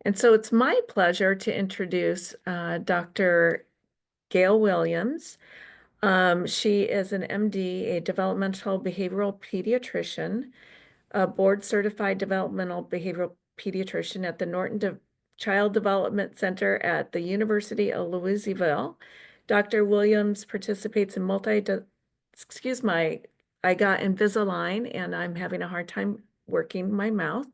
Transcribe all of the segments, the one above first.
And so it's my pleasure to introduce Dr. Gail Williams. She is an MD, a developmental behavioral pediatrician, a board certified developmental behavioral pediatrician at the Child Development Center at the University of Louisville. Dr. Williams participates in excuse I got Invisalign and I'm having a hard time working my mouth.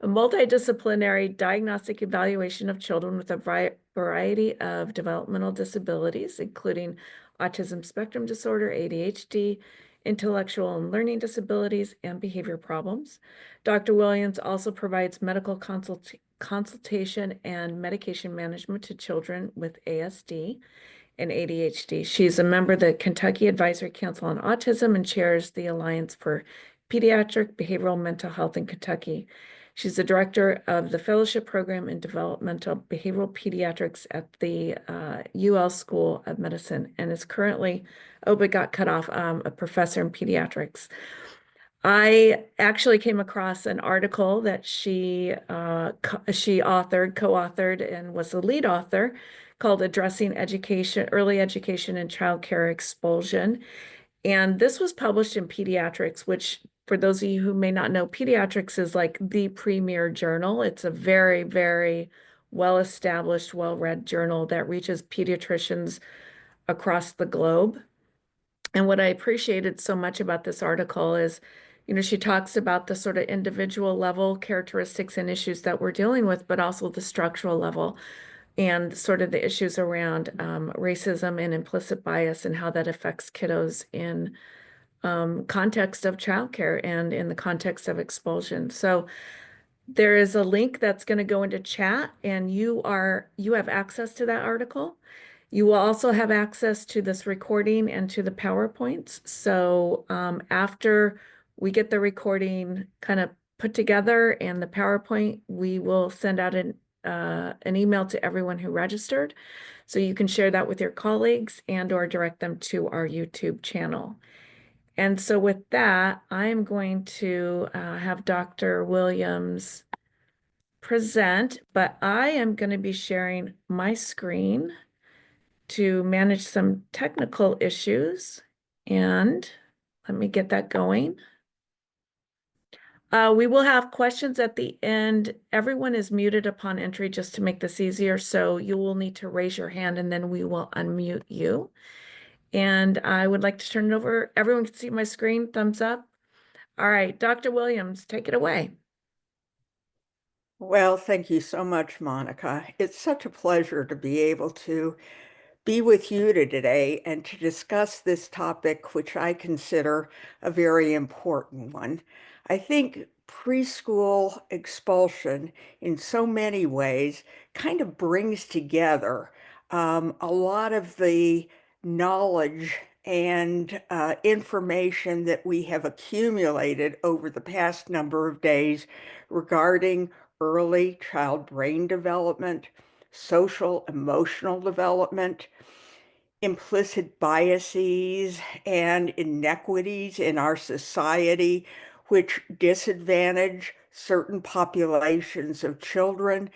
A multidisciplinary diagnostic evaluation of children with a variety of developmental disabilities, including autism spectrum disorder, ADHD, intellectual and learning disabilities, and behavior problems. Dr. Williams also provides medical consultation and medication management to children with ASD and ADHD. She's a member of the Kentucky Advisory Council on Autism and chairs the Alliance for Pediatric Behavioral Mental Health in Kentucky. She's the director of the fellowship program in developmental behavioral pediatrics at the UL School of Medicine and is currently, oh, but got cut off, a professor in pediatrics. I actually came across an article that she co-authored, and was the lead author, called Addressing Early Education and Childcare Expulsion. And this was published in Pediatrics, which, for those of you who may not know, Pediatrics is like the premier journal. It's a very, very well-established, well-read journal that reaches pediatricians across the globe. And what I appreciated so much about this article is, she talks about the sort of individual level characteristics and issues that we're dealing with, but also the structural level and sort of the issues around racism and implicit bias and how that affects kiddos in context of childcare and in the context of expulsion. So there is a link that's going to go into chat, and you have access to that article. You will also have access to this recording and to the PowerPoints. So after we get the recording kind of put together and the PowerPoint, we will send out an email to everyone who registered. So you can share that with your colleagues or direct them to our YouTube channel. And so with that, I'm going to have Dr. Williams present, but I am going to be sharing my screen to manage some technical issues. And let me get that going. We will have questions at the end. Everyone is muted upon entry just to make this easier. So you will need to raise your hand and then we will unmute you. And I would like to turn it over. Everyone can see my screen, thumbs up. All right, Dr. Williams, take it away. Well, thank you so much, Monica. It's such a pleasure to be able to be with you today and to discuss this topic, which I consider a very important one. I think preschool expulsion, in so many ways, kind of brings together a lot of the knowledge and information that we have accumulated over the past number of days regarding early child brain development, social emotional development, implicit biases and inequities in our society, which disadvantage certain populations of children,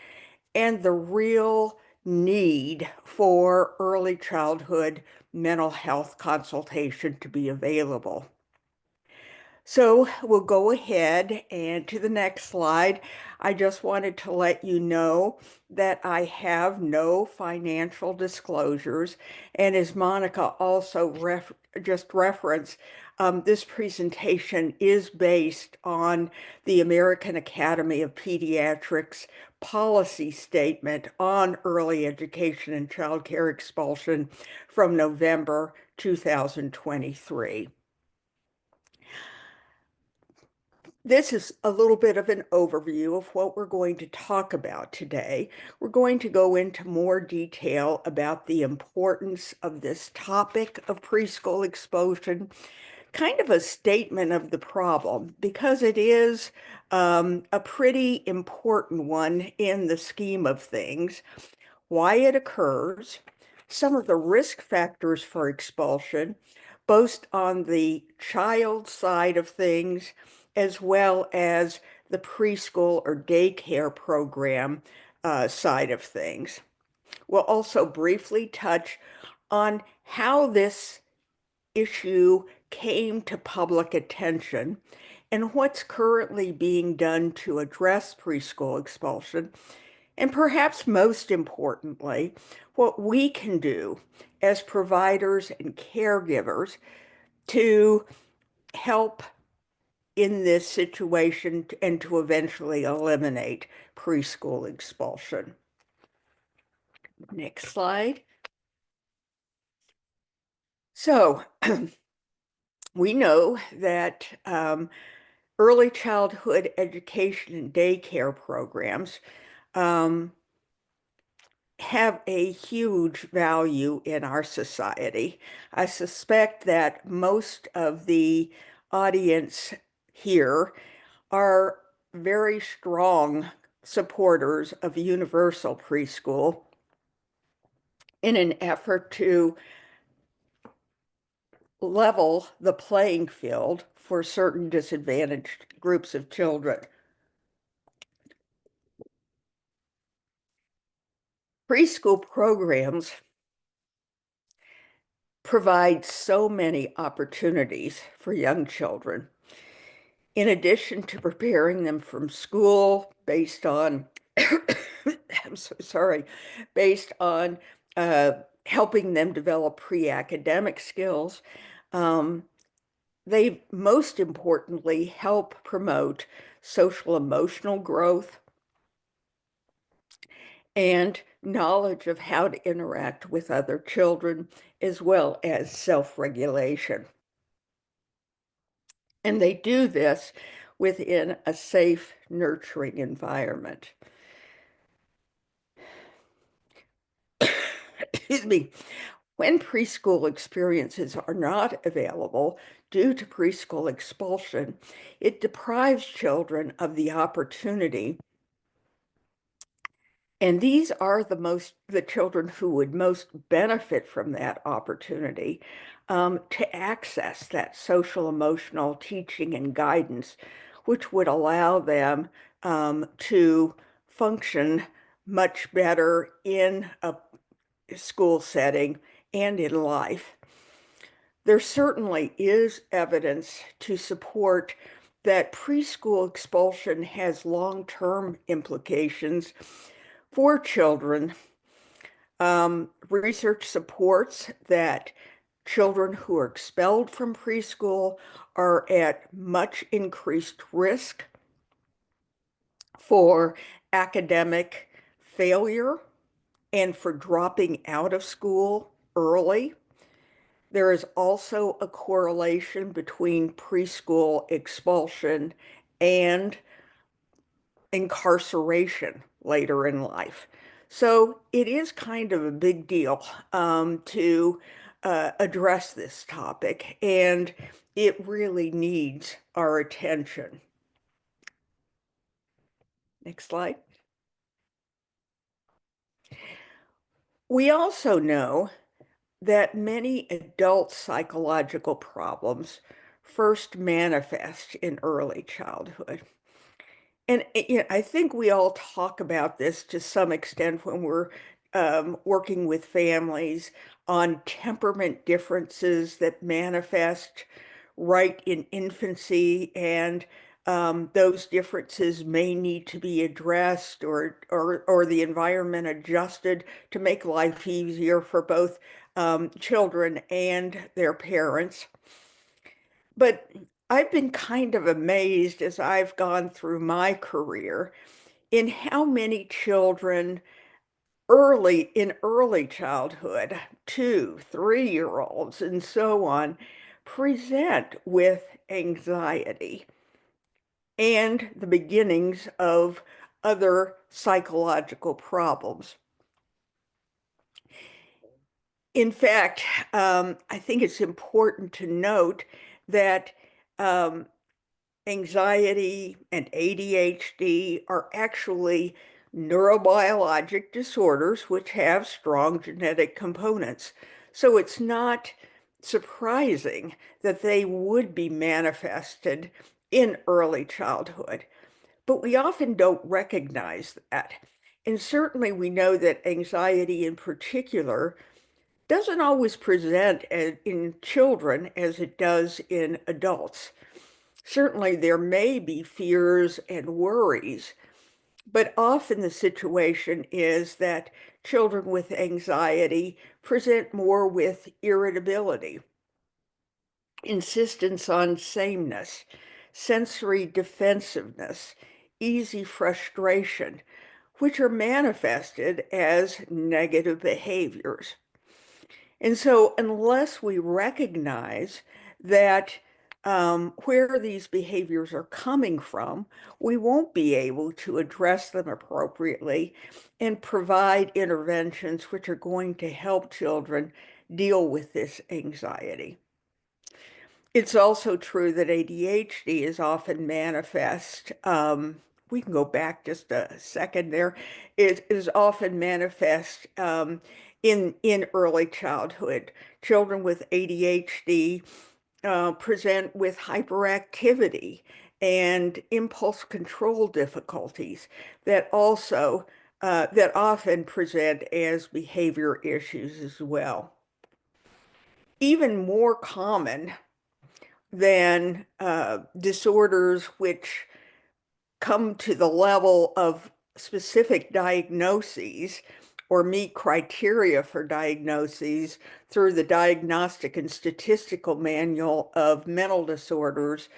and the real need for early childhood mental health consultation to be available. So we'll go ahead and to the next slide. I just wanted to let you know that I have no financial disclosures. And as Monica also just referenced, this presentation is based on the American Academy of Pediatrics policy statement on early education and child care expulsion from November 2023. This is a little bit of an overview of what we're going to talk about today. We're going to go into more detail about the importance of this topic of preschool expulsion, kind of a statement of the problem, because it is a pretty important one in the scheme of things, why it occurs, some of the risk factors for expulsion, both on the child side of things as well as the preschool or daycare program side of things. We'll also briefly touch on how this issue came to public attention and what's currently being done to address preschool expulsion, and perhaps most importantly, what we can do as providers and caregivers to help in this situation and to eventually eliminate preschool expulsion. Next slide. So we know that early childhood education and daycare programs um, have a huge value in our society. I suspect that most of the audience here are very strong supporters of universal preschool in an effort to level the playing field for certain disadvantaged groups of children. Preschool programs provide so many opportunities for young children. In addition to preparing them from school based on, I'm so sorry, based on helping them develop pre-academic skills, they most importantly help promote social emotional growth and knowledge of how to interact with other children, as well as self-regulation. And they do this within a safe, nurturing environment. Excuse me. When preschool experiences are not available due to preschool expulsion, it deprives children of the opportunity. And these are the children who would most benefit from that opportunity to access that social emotional teaching and guidance, which would allow them to function much better in a school setting and in life. There certainly is evidence to support that preschool expulsion has long-term implications for children. Research supports that children who are expelled from preschool are at much increased risk for academic failure and for dropping out of school early. There is also a correlation between preschool expulsion and incarceration later in life. So it is kind of a big deal to address this topic, and it really needs our attention. Next slide. We also know that many adult psychological problems first manifest in early childhood. And I think we all talk about this to some extent when we're working with families on temperament differences that manifest right in infancy, and those differences may need to be addressed or the environment adjusted to make life easier for both children and their parents. But I've been kind of amazed as I've gone through my career in how many children in early childhood, 2, 3-year-olds, and so on, present with anxiety and the beginnings of other psychological problems. In fact, I think it's important to note that um, anxiety and ADHD are actually neurobiologic disorders which have strong genetic components. So it's not surprising that they would be manifested in early childhood. But we often don't recognize that. And certainly we know that anxiety in particular doesn't always present in children as it does in adults. Certainly there may be fears and worries, but often the situation is that children with anxiety present more with irritability, insistence on sameness, sensory defensiveness, easy frustration, which are manifested as negative behaviors. And so, unless we recognize that where these behaviors are coming from, we won't be able to address them appropriately and provide interventions which are going to help children deal with this anxiety. It's also true that ADHD is often manifest. We can go back just a second there. It is often manifest in early childhood. Children with ADHD present with hyperactivity and impulse control difficulties that also that often present as behavior issues as well. Even more common than disorders which come to the level of specific diagnoses or meet criteria for diagnoses through the Diagnostic and Statistical Manual of Mental Disorders,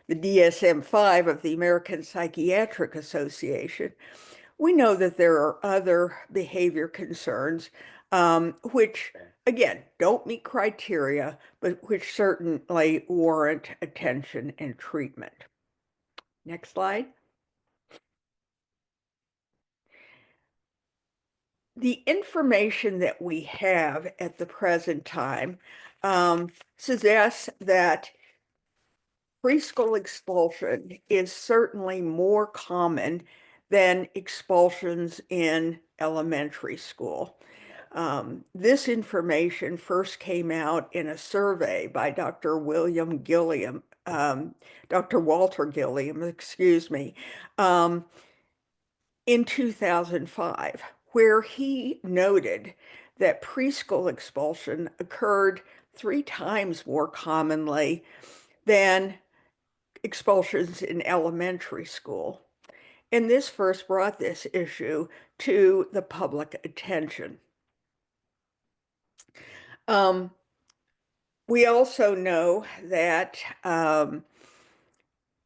the DSM-5 of the American Psychiatric Association. We know that there are other behavior concerns which, again, don't meet criteria, but which certainly warrant attention and treatment. Next slide. The information that we have at the present time suggests that preschool expulsion is certainly more common than expulsions in elementary school. This information first came out in a survey by Dr. William Gilliam, Dr. Walter Gilliam, excuse me, in 2005, where he noted that preschool expulsion occurred 3 times more commonly than expulsions in elementary school. And this first brought this issue to the public attention. We also know that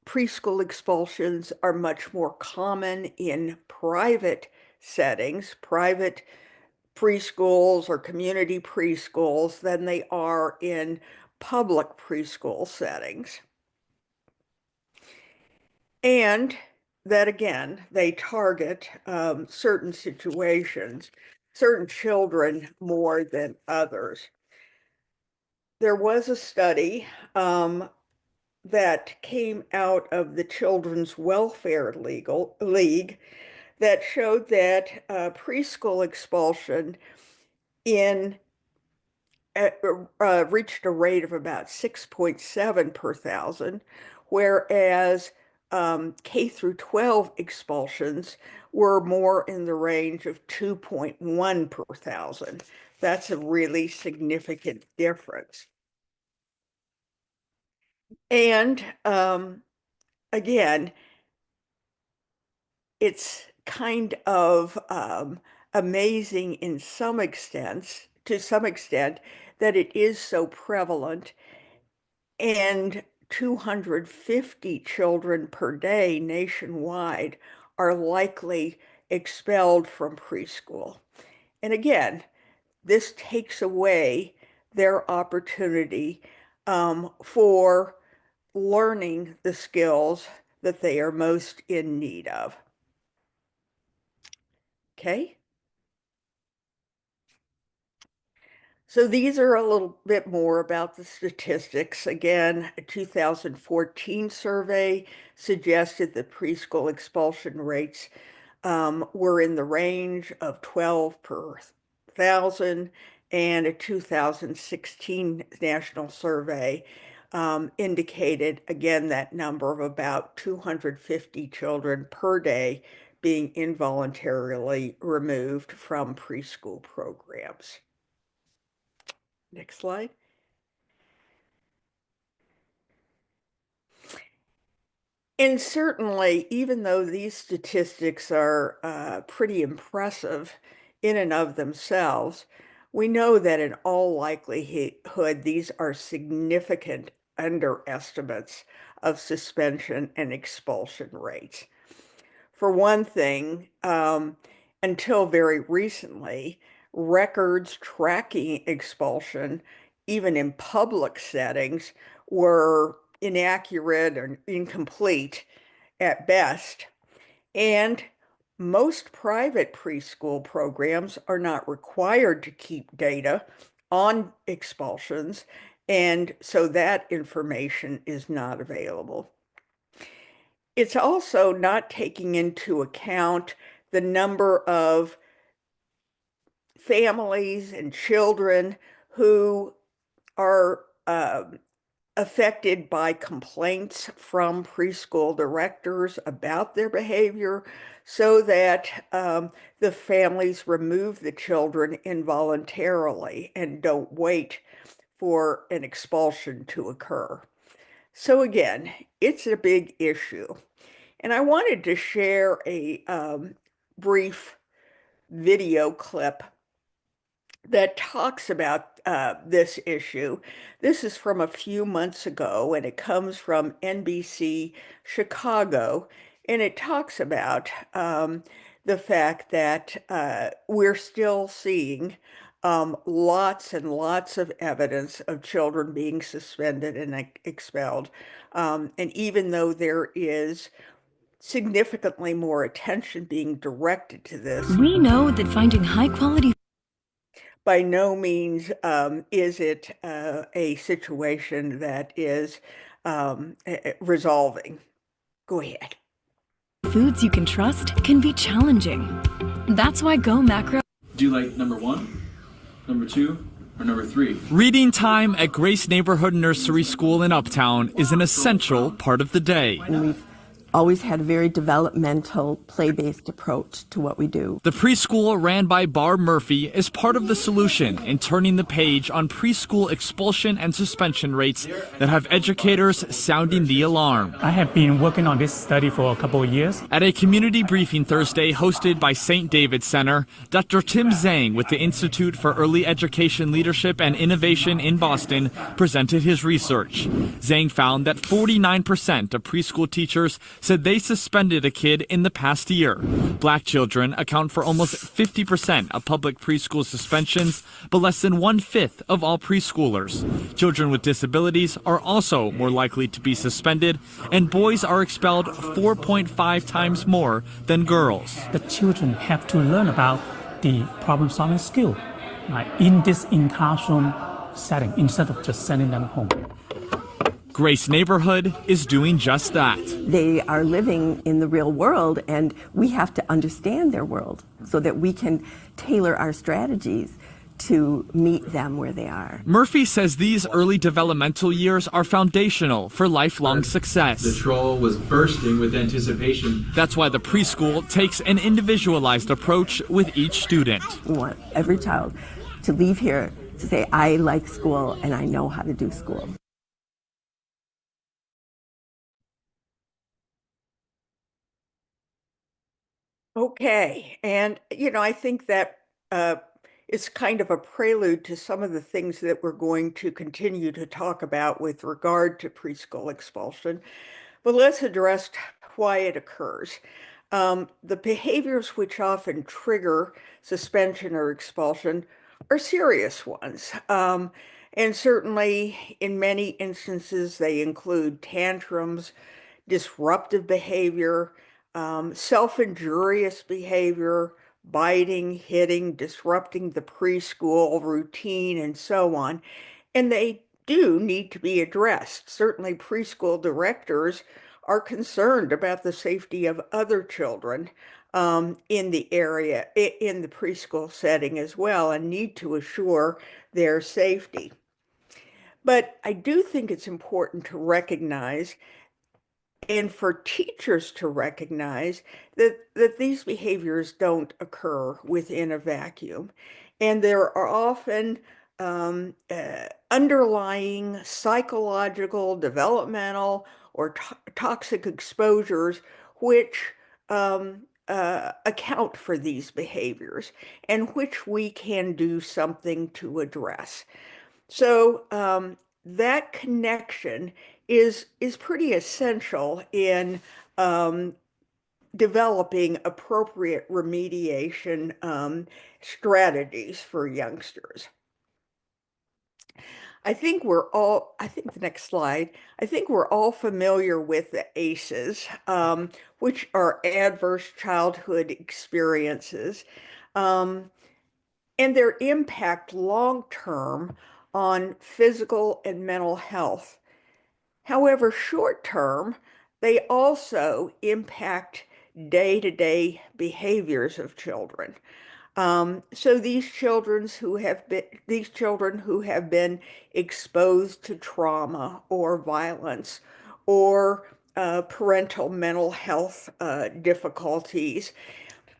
preschool expulsions are much more common in private settings, private preschools or community preschools, than they are in public preschool settings. And that again, they target certain situations, certain children more than others. There was a study that came out of the Children's Welfare League that showed that preschool expulsion in reached a rate of about 6.7 per thousand, whereas K through 12 expulsions were more in the range of 2.1 per thousand. That's a really significant difference. And again, it's kind of amazing in some extent, to some extent, that it is so prevalent, and 250 children per day nationwide are likely expelled from preschool. And again, this takes away their opportunity for learning the skills that they are most in need of. Okay? So these are a little bit more about the statistics. Again, a 2014 survey suggested that preschool expulsion rates were in the range of 12 per thousand, and a 2016 national survey indicated, again, that number of about 250 children per day being involuntarily removed from preschool programs. Next slide. And certainly, even though these statistics are pretty impressive in and of themselves, we know that in all likelihood, these are significant underestimates of suspension and expulsion rates. For one thing, until very recently, records tracking expulsion, even in public settings, were inaccurate or incomplete at best. And most private preschool programs are not required to keep data on expulsions, and so that information is not available. It's also not taking into account the number of families and children who are affected by complaints from preschool directors about their behavior, so that the families remove the children involuntarily and don't wait for an expulsion to occur. So again, it's a big issue. And I wanted to share a brief video clip that talks about this issue. This is from a few months ago, and it comes from NBC Chicago, and it talks about the fact that we're still seeing lots and lots of evidence of children being suspended and expelled. And even though there is significantly more attention being directed to this, We know that finding high quality by no means is it a situation that is resolving. Go ahead. foods you can trust can be challenging. That's why Go Macro. Do you like number 1, number 2, or number 3? Reading time at Grace Neighborhood Nursery School in Uptown is an essential part of the day. And we've always had a very developmental, play-based approach to what we do. The preschool ran by Barb Murphy is part of the solution in turning the page on preschool expulsion and suspension rates that have educators sounding the alarm. I have been working on this study for a couple of years. At a community briefing Thursday hosted by St. David's Center, Dr. Tim Zhang with the Institute for Early Education Leadership and Innovation in Boston presented his research. Zhang found that 49% of preschool teachers said they suspended a kid in the past year. Black children account for almost 50% of public preschool suspensions, but less than 1/5 of all preschoolers. Children with disabilities are also more likely to be suspended, and boys are expelled 4.5 times more than girls. The children have to learn about the problem-solving skill in this in-classroom setting instead of just sending them home. Grace Neighborhood is doing just that. They are living in the real world, and we have to understand their world so that we can tailor our strategies to meet them where they are. Murphy says these early developmental years are foundational for lifelong success. The troll was bursting with anticipation. That's why the preschool takes an individualized approach with each student. We want every child to leave here to say, I like school and I know how to do school. Okay, and I think that is kind of a prelude to some of the things that we're going to continue to talk about with regard to preschool expulsion. But let's address why it occurs. The behaviors which often trigger suspension or expulsion are serious ones. And certainly in many instances, they include tantrums, disruptive behavior, self-injurious behavior, biting, hitting, disrupting the preschool routine, and so on. And they do need to be addressed. Certainly preschool directors are concerned about the safety of other children in the area, in the preschool setting as well, and need to assure their safety. But I do think it's important to recognize and for teachers to recognize that these behaviors don't occur within a vacuum. And there are often underlying psychological, developmental, or toxic exposures which account for these behaviors and which we can do something to address. So that connection is pretty essential in developing appropriate remediation strategies for youngsters. I think the next slide, I think we're all familiar with the ACEs, which are adverse childhood experiences, and their impact long term on physical and mental health. However, short term, they also impact day-to-day behaviors of children. So these children who have been exposed to trauma or violence or parental mental health difficulties,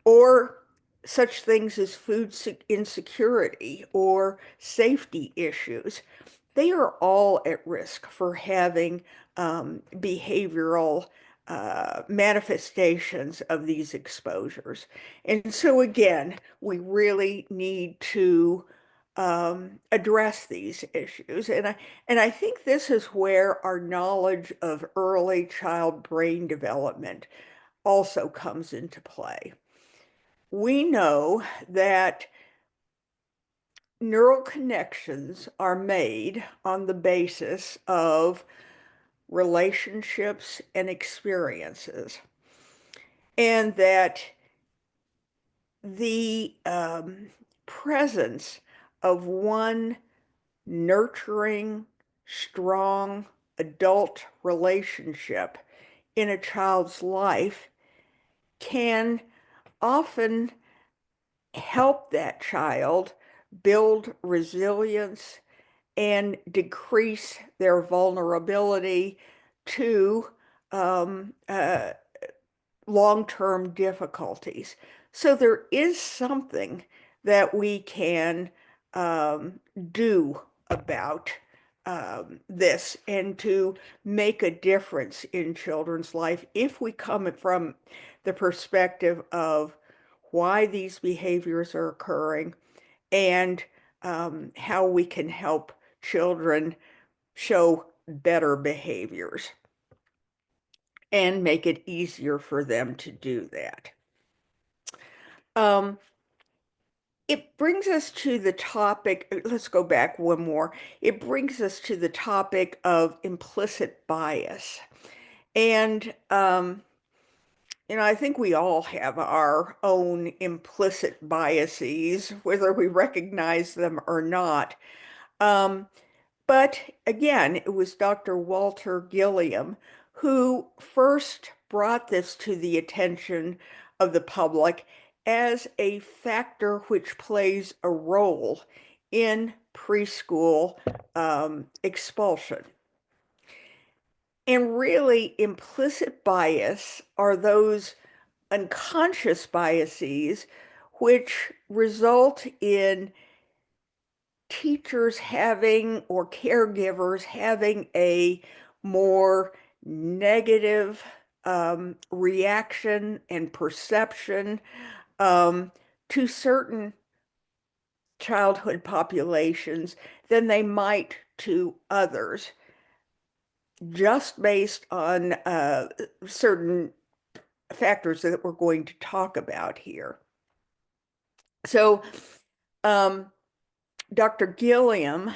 or such things as food insecurity or safety issues, they are all at risk for having behavioral manifestations of these exposures. And so again, we really need to address these issues. And I think this is where our knowledge of early child brain development also comes into play. We know that neural connections are made on the basis of relationships and experiences, and that the presence of one nurturing, strong adult relationship in a child's life can often help that child build resilience and decrease their vulnerability to long-term difficulties. So there is something that we can do about this and to make a difference in children's life if we come from the perspective of why these behaviors are occurring and how we can help children show better behaviors and make it easier for them to do that. It brings us to the topic, let's go back one more. It brings us to the topic of implicit bias. And, I think we all have our own implicit biases, whether we recognize them or not. But again, it was Dr. Walter Gilliam who first brought this to the attention of the public as a factor which plays a role in preschool expulsion. And really, implicit bias are those unconscious biases which result in teachers having or caregivers having a more negative reaction and perception to certain childhood populations than they might to others, just based on certain factors that we're going to talk about here. So Dr. Gilliam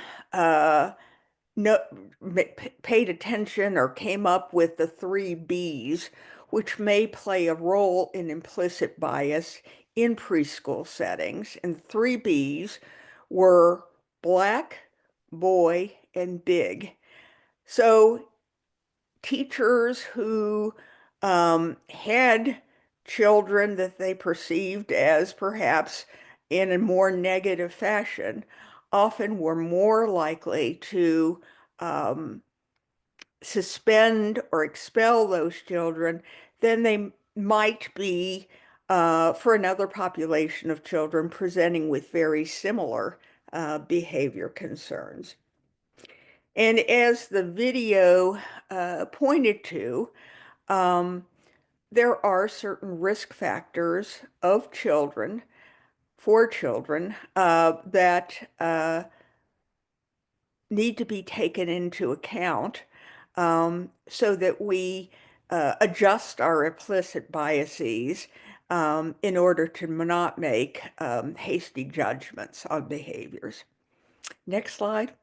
paid attention or came up with the 3 Bs, which may play a role in implicit bias in preschool settings. And 3 Bs were black, boy, and big. So teachers who had children that they perceived as perhaps in a more negative fashion often were more likely to suspend or expel those children than they might be for another population of children presenting with very similar behavior concerns. And as the video pointed to, there are certain risk factors of children, for children, that need to be taken into account so that we adjust our implicit biases in order to not make hasty judgments on behaviors. Next slide.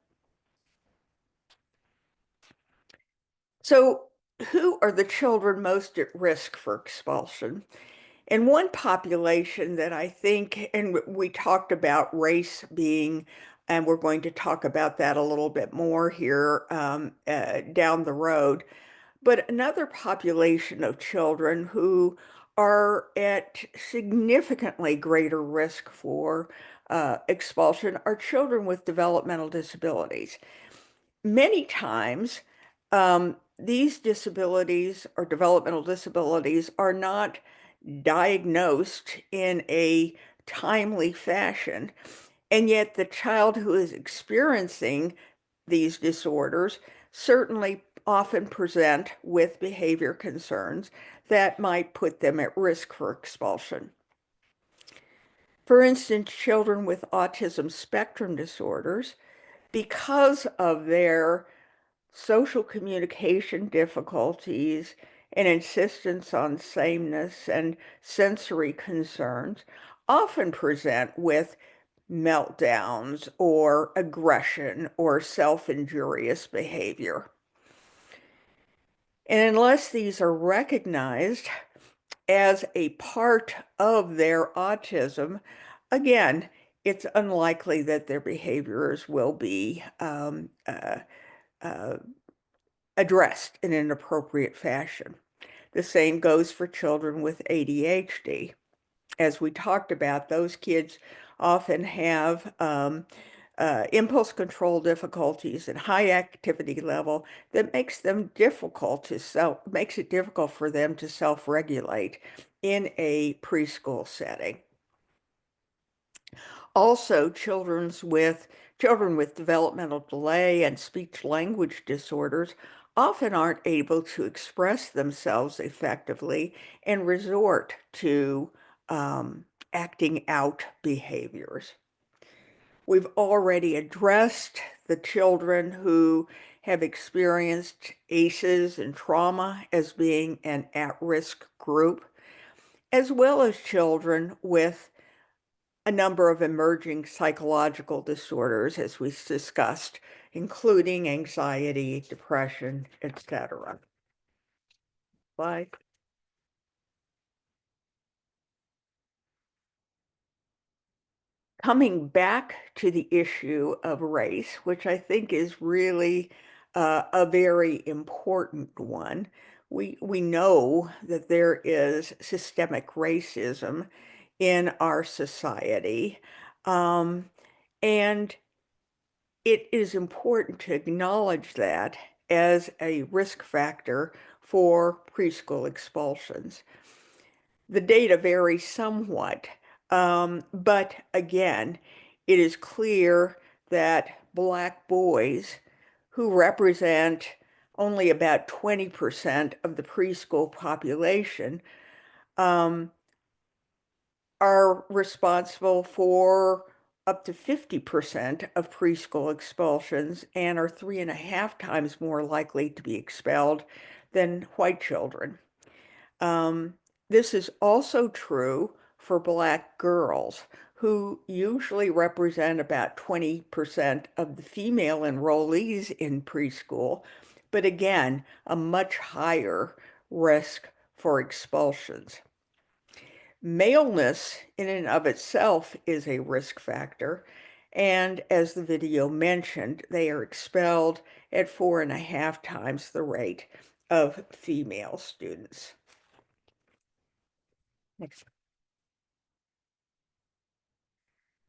So, who are the children most at risk for expulsion? And one population that I think, and we talked about race being, and we're going to talk about that a little bit more here down the road, but another population of children who are at significantly greater risk for expulsion are children with developmental disabilities. Many times, these disabilities or developmental disabilities are not diagnosed in a timely fashion. And yet, the child who is experiencing these disorders certainly often present with behavior concerns that might put them at risk for expulsion. For instance, children with autism spectrum disorders, because of their social communication difficulties and insistence on sameness and sensory concerns, often present with meltdowns or aggression or self-injurious behavior. And unless these are recognized as a part of their autism, again, it's unlikely that their behaviors will be addressed in an appropriate fashion. The same goes for children with ADHD. As we talked about, those kids often have impulse control difficulties and high activity level that makes it difficult for them to self-regulate in a preschool setting. Also, children with developmental delay and speech language disorders often aren't able to express themselves effectively and resort to acting out behaviors. We've already addressed the children who have experienced ACEs and trauma as being an at-risk group, as well as children with a number of emerging psychological disorders, as we discussed, including anxiety, depression, etc. Slide. Coming back to the issue of race, which I think is really a very important one, we know that there is systemic racism in our society, and it is important to acknowledge that as a risk factor for preschool expulsions. The data vary somewhat, but again, it is clear that Black boys, who represent only about 20% of the preschool population, are responsible for up to 50% of preschool expulsions and are 3.5 times more likely to be expelled than white children. This is also true for Black girls, who usually represent about 20% of the female enrollees in preschool, but again, a much higher risk for expulsions. Maleness in and of itself is a risk factor, and as the video mentioned, they are expelled at 4.5 times the rate of female students. Next.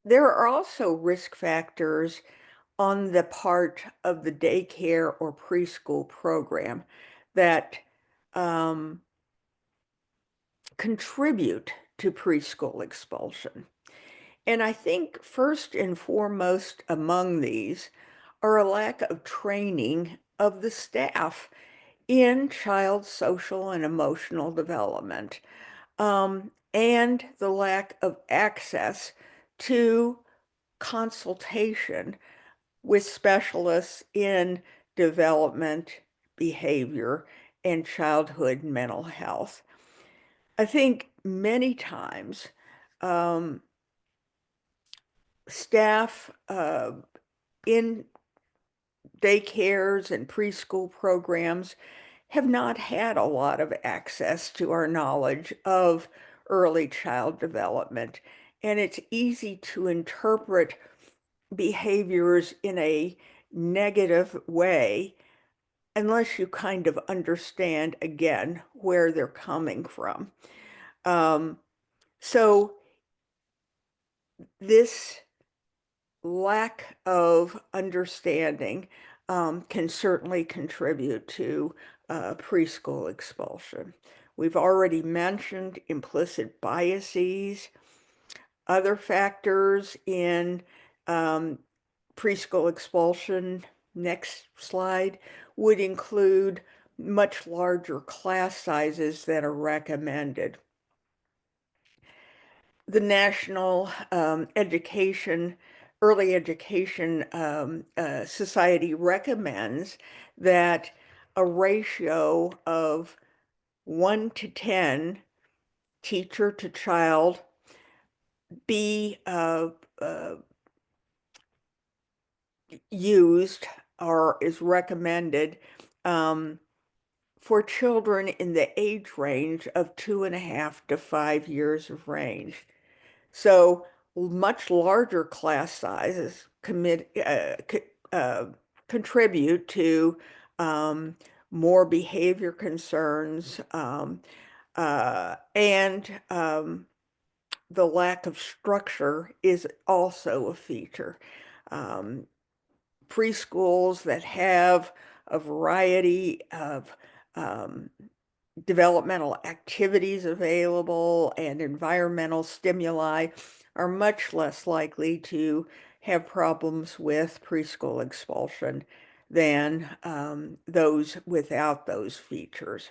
There are also risk factors on the part of the daycare or preschool program that contribute to preschool expulsion. And I think first and foremost among these are a lack of training of the staff in child social and emotional development, and the lack of access to consultation with specialists in development, behavior, and childhood mental health. I think many times staff in daycares and preschool programs have not had a lot of access to our knowledge of early child development. And it's easy to interpret behaviors in a negative way unless you kind of understand, again, where they're coming from. So this lack of understanding can certainly contribute to preschool expulsion. We've already mentioned implicit biases. Other factors in preschool expulsion, next slide, would include much larger class sizes that are recommended. The National Early Education Society recommends that a ratio of 1 to 10 teacher to child be used or is recommended for children in the age range of 2.5 to 5 years of range. So much larger class sizes contribute to more behavior concerns, and the lack of structure is also a feature. Preschools that have a variety of developmental activities available and environmental stimuli are much less likely to have problems with preschool expulsion than those without those features.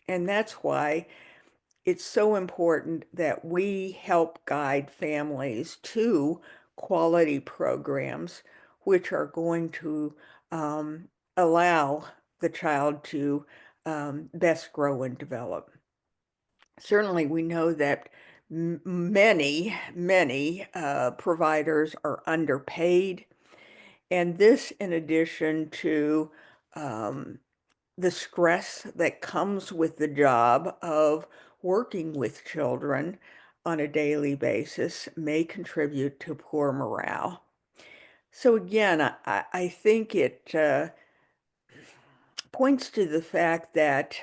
And that's why it's so important that we help guide families to quality programs which are going to allow the child to best grow and develop. Certainly, we know that many providers are underpaid, and this in addition to the stress that comes with the job of working with children on a daily basis may contribute to poor morale. So again, I think it points to the fact that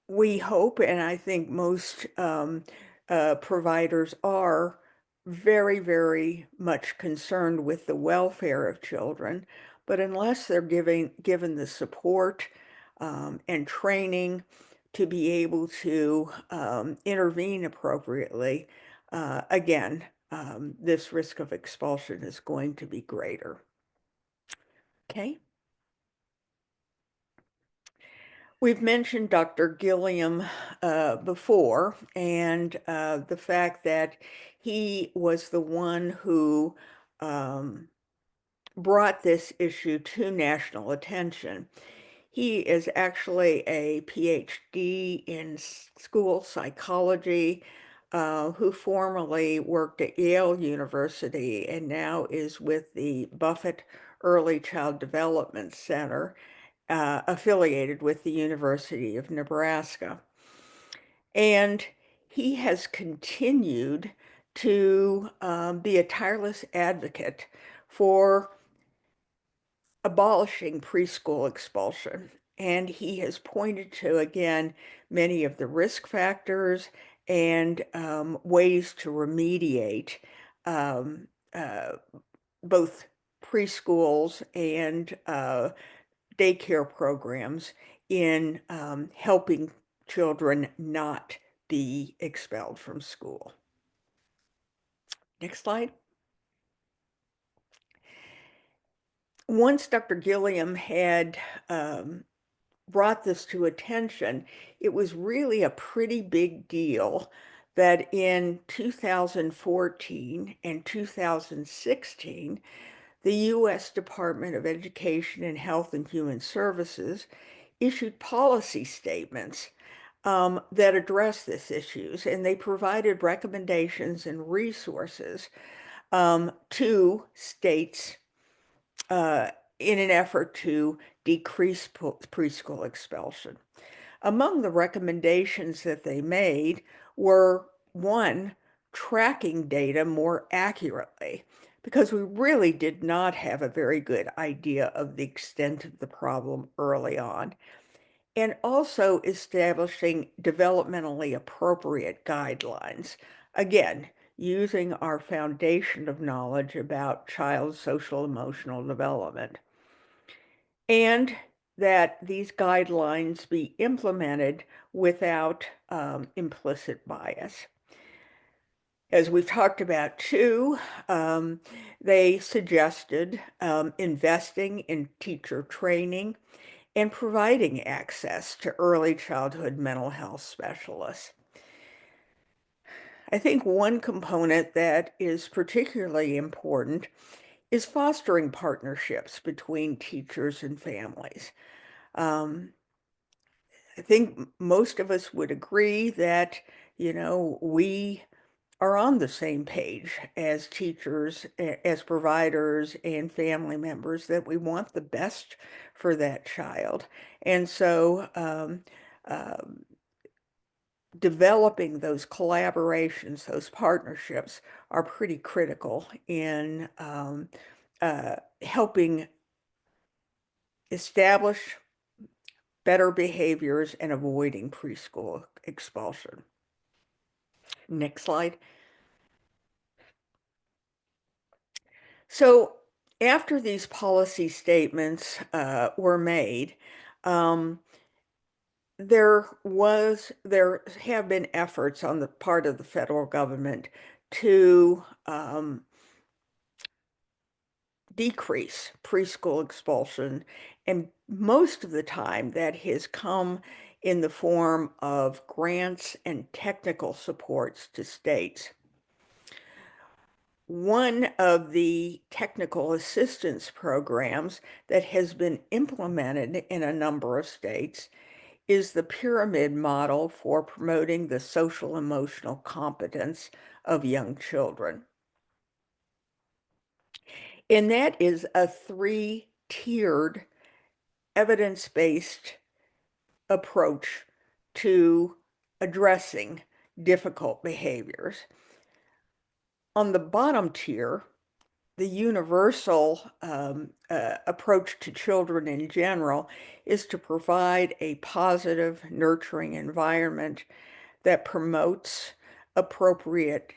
we hope, and I think most providers are very, very much concerned with the welfare of children, but unless they're given the support and training to be able to intervene appropriately, again, this risk of expulsion is going to be greater. Okay. We've mentioned Dr. Gilliam before, and the fact that he was the one who brought this issue to national attention. He is actually a PhD in school psychology, who formerly worked at Yale University and now is with the Buffett Early Child Development Center, affiliated with the University of Nebraska. And he has continued to be a tireless advocate for abolishing preschool expulsion. And he has pointed to, again, many of the risk factors and ways to remediate both preschools and daycare programs in helping children not be expelled from school. Next slide. Once Dr. Gilliam had brought this to attention, it was really a pretty big deal that in 2014 and 2016, the U.S. Department of Education and Health and Human Services issued policy statements that address this issues, and they provided recommendations and resources to states in an effort to decrease preschool expulsion. Among the recommendations that they made were, one, tracking data more accurately, because we really did not have a very good idea of the extent of the problem early on, and also establishing developmentally appropriate guidelines. Again, using our foundation of knowledge about child social emotional development. And that these guidelines be implemented without implicit bias. As we've talked about too, they suggested investing in teacher training and providing access to early childhood mental health specialists. I think one component that is particularly important is fostering partnerships between teachers and families. I think most of us would agree that, we are on the same page as teachers, as providers, and family members, that we want the best for that child. And so developing those collaborations, those partnerships are pretty critical in helping establish better behaviors and avoiding preschool expulsion. Next slide. So after these policy statements were made, there have been efforts on the part of the federal government to decrease preschool expulsion, and most of the time that has come in the form of grants and technical supports to states. One of the technical assistance programs that has been implemented in a number of states is the pyramid model for promoting the social emotional competence of young children. And that is a 3-tiered evidence-based approach to addressing difficult behaviors. On the bottom tier, the universal approach to children in general is to provide a positive, nurturing environment that promotes appropriate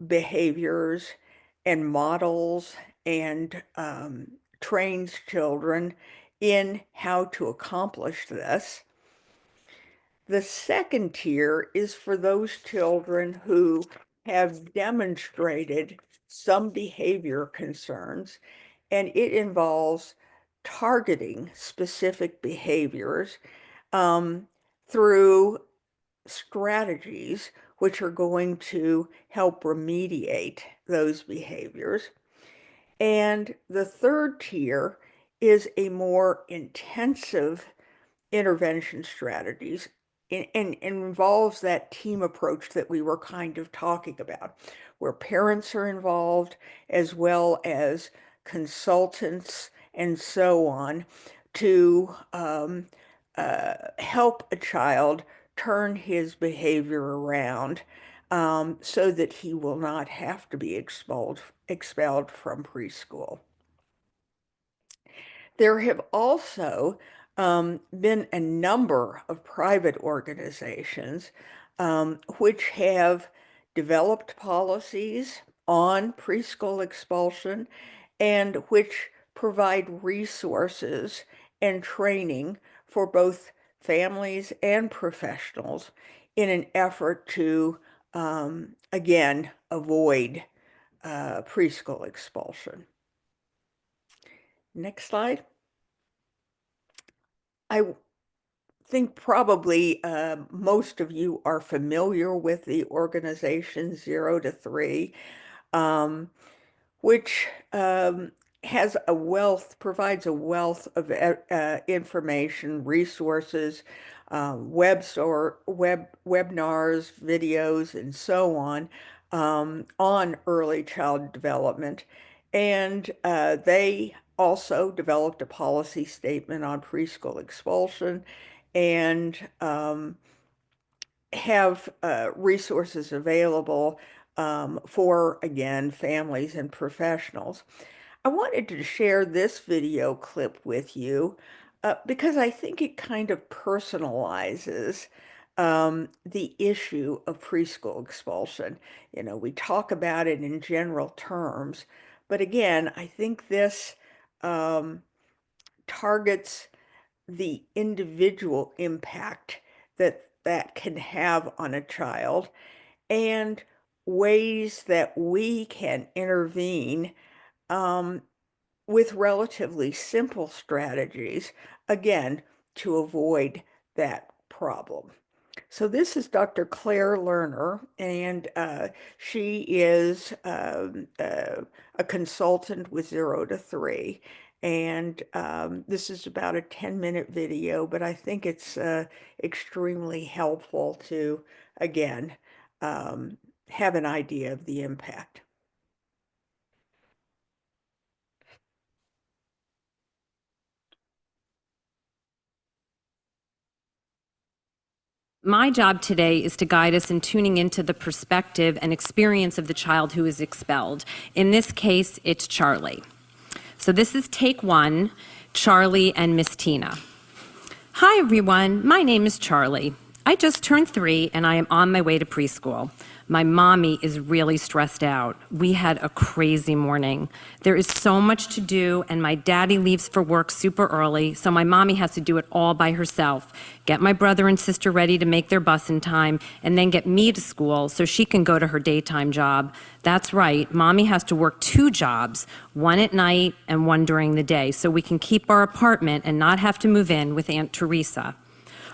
behaviors and models and trains children in how to accomplish this. The second tier is for those children who have demonstrated some behavior concerns, and it involves targeting specific behaviors through strategies which are going to help remediate those behaviors. And the third tier is a more intensive intervention strategies and involves that team approach that we were kind of talking about, where parents are involved as well as consultants and so on to help a child turn his behavior around so that he will not have to be expelled from preschool. There have also been a number of private organizations which have developed policies on preschool expulsion and which provide resources and training for both families and professionals in an effort to, again, avoid preschool expulsion. Next slide. I think probably most of you are familiar with the organization 0 to 3, which provides a wealth of information, resources, webinars, videos, and so on early child development. And they also developed a policy statement on preschool expulsion and have resources available for, again, families and professionals. I wanted to share this video clip with you because I think it kind of personalizes the issue of preschool expulsion. You know, we talk about it in general terms, but again, I think this targets the individual impact that can have on a child and ways that we can intervene with relatively simple strategies, again, to avoid that problem. So this is Dr. Claire Lerner, and she is a consultant with 0 to 3. And this is about a 10-minute video, but I think it's extremely helpful to, again, have an idea of the impact. My job today is to guide us in tuning into the perspective and experience of the child who is expelled. In this case, it's Charlie. So this is take 1, Charlie and Miss Tina. Hi everyone, my name is Charlie. I just turned 3 and I am on my way to preschool. My mommy is really stressed out. We had a crazy morning. There is so much to do and my daddy leaves for work super early, so my mommy has to do it all by herself. Get my brother and sister ready to make their bus in time, and then get me to school so she can go to her daytime job. That's right, mommy has to work 2 jobs, one at night and one during the day, so we can keep our apartment and not have to move in with Aunt Teresa.